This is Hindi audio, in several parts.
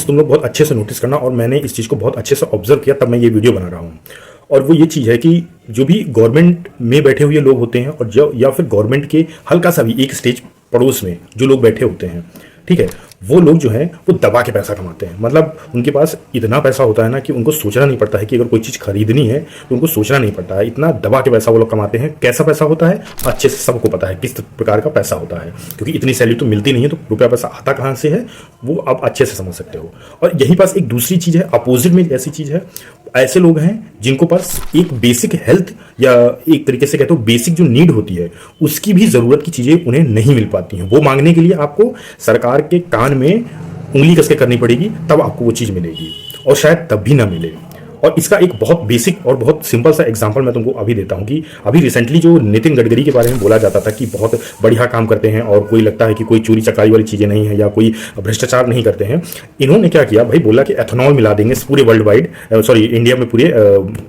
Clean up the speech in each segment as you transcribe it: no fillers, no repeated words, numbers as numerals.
तुम लोग बहुत अच्छे से नोटिस करना, और मैंने इस चीज़ को बहुत अच्छे से ऑब्जर्व किया, तब मैं ये वीडियो बना रहा हूँ। और वो ये चीज़ है कि जो भी गवर्नमेंट में बैठे हुए लोग होते हैं, और जो या फिर गवर्नमेंट के हल्का सा भी एक स्टेज पड़ोस में जो लोग बैठे होते हैं, ठीक है, वो लोग जो है वो दबा के पैसा कमाते हैं। मतलब उनके पास इतना पैसा होता है ना कि उनको सोचना नहीं पड़ता है कि अगर कोई चीज़ खरीदनी है तो उनको सोचना नहीं पड़ता है, इतना दबा के पैसा वो लोग कमाते हैं। कैसा पैसा होता है अच्छे से सबको पता है किस प्रकार का पैसा होता है, क्योंकि इतनी सैलरी तो मिलती नहीं है, तो रुपया पैसा आता कहाँ से है वो आप अच्छे से समझ सकते हो। और यही पास एक दूसरी चीज़ है, अपोजिट में ऐसी चीज़ है, ऐसे लोग हैं जिनको पास एक बेसिक हेल्थ या एक तरीके से कहते हो बेसिक जो नीड होती है उसकी भी ज़रूरत की चीज़ें उन्हें नहीं मिल पाती हैं। वो मांगने के लिए आपको सरकार के कान में उंगली कस के करनी पड़ेगी, तब आपको वो चीज़ मिलेगी, और शायद तब भी ना मिले। और इसका एक बहुत बेसिक और बहुत सिंपल सा एग्जांपल मैं तुमको अभी देता हूं कि अभी रिसेंटली जो नितिन गडकरी के बारे में बोला जाता था कि बहुत बढ़िया काम करते हैं और कोई लगता है कि कोई चोरी चकारी वाली चीज़ें नहीं है या कोई भ्रष्टाचार नहीं करते हैं, इन्होंने क्या किया भाई, बोला कि एथेनॉल मिला देंगे पूरे वर्ल्ड वाइड, सॉरी इंडिया में पूरे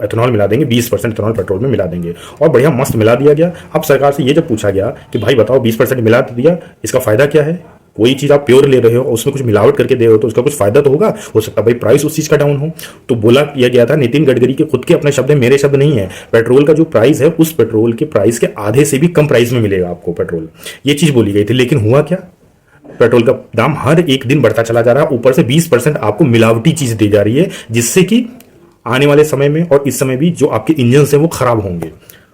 एथेनॉल मिला देंगे, 20% एथेनॉल पेट्रोल में मिला देंगे, और बढ़िया मस्त मिला दिया गया। अब सरकार से ये जब पूछा गया कि भाई बताओ 20% मिला दिया, इसका फायदा क्या है? कोई चीज़ आप प्योर ले रहे हो और उसमें कुछ मिलावट करके दे रहे हो तो उसका कुछ फायदा तो होगा, हो सकता है भाई प्राइस उस चीज़ का डाउन हो। तो बोला किया गया था, नितिन गडकरी के खुद के अपने शब्द हैं, मेरे शब्द नहीं है, पेट्रोल का जो प्राइस है उस पेट्रोल के प्राइस के आधे से भी कम प्राइस में मिलेगा आपको पेट्रोल, ये चीज़ बोली गई थी। लेकिन हुआ क्या, पेट्रोल का दाम हर एक दिन बढ़ता चला जा रहा है, ऊपर से 20% आपको मिलावटी चीज़ दी जा रही है, जिससे कि आने वाले समय में और इस समय भी जो आपके इंजन है वो खराब होंगे।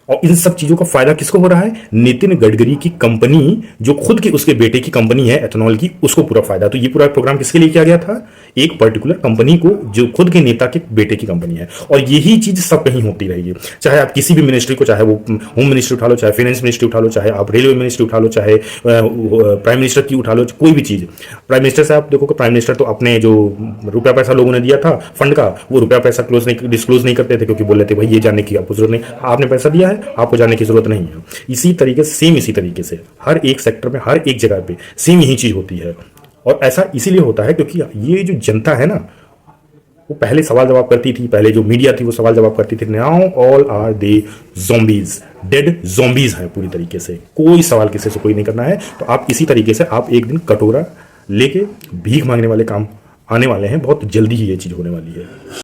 और इन सब चीजों का फायदा किसको हो रहा है? नितिन गडकरी की कंपनी, जो खुद की उसके बेटे की कंपनी है एथेनॉल की, उसको पूरा फायदा। तो ये पूरा प्रोग्राम किसके लिए किया गया था? एक पर्टिकुलर कंपनी को, जो खुद के नेता के बेटे की कंपनी है। और यही चीज सब कहीं होती रहेगी, चाहे आप किसी भी मिनिस्ट्री को, चाहे वो होम मिनिस्ट्री उठा लो, चाहे फाइनेंस मिनिस्ट्री उठा लो, चाहे आप रेलवे मिनिस्ट्री उठा लो, चाहे प्राइम मिनिस्टर की उठा लो, कोई भी चीज। प्राइम मिनिस्टर से आप देखो कि प्राइम मिनिस्टर तो अपने जो रुपया पैसा लोगों ने दिया था फंड का, वो रुपया पैसा डिस्क्लोज नहीं करते थे, क्योंकि बोल रहे थे भाई ये जानने की आपको जरूरत नहीं, आपने पैसा दिया है आपको जानने की जरूरत नहीं है। इसी तरीके से सेम, इसी तरीके से हर एक सेक्टर में, हर एक जगह पे सेम यही चीज होती है। और ऐसा इसीलिए होता है क्योंकि ये जो जनता है ना, वो पहले सवाल जवाब करती थी, पहले जो मीडिया थी वो सवाल जवाब करती थी। Now all are they zombies, dead zombies हैं पूरी तरीके से। कोई सवाल किसी से कोई नहीं करना है। तो आप इसी तरीके से आप एक दिन कटोरा लेके भीख मांगने वाले काम आने वाले हैं, बहुत जल्दी ही ये चीज होने वाली है।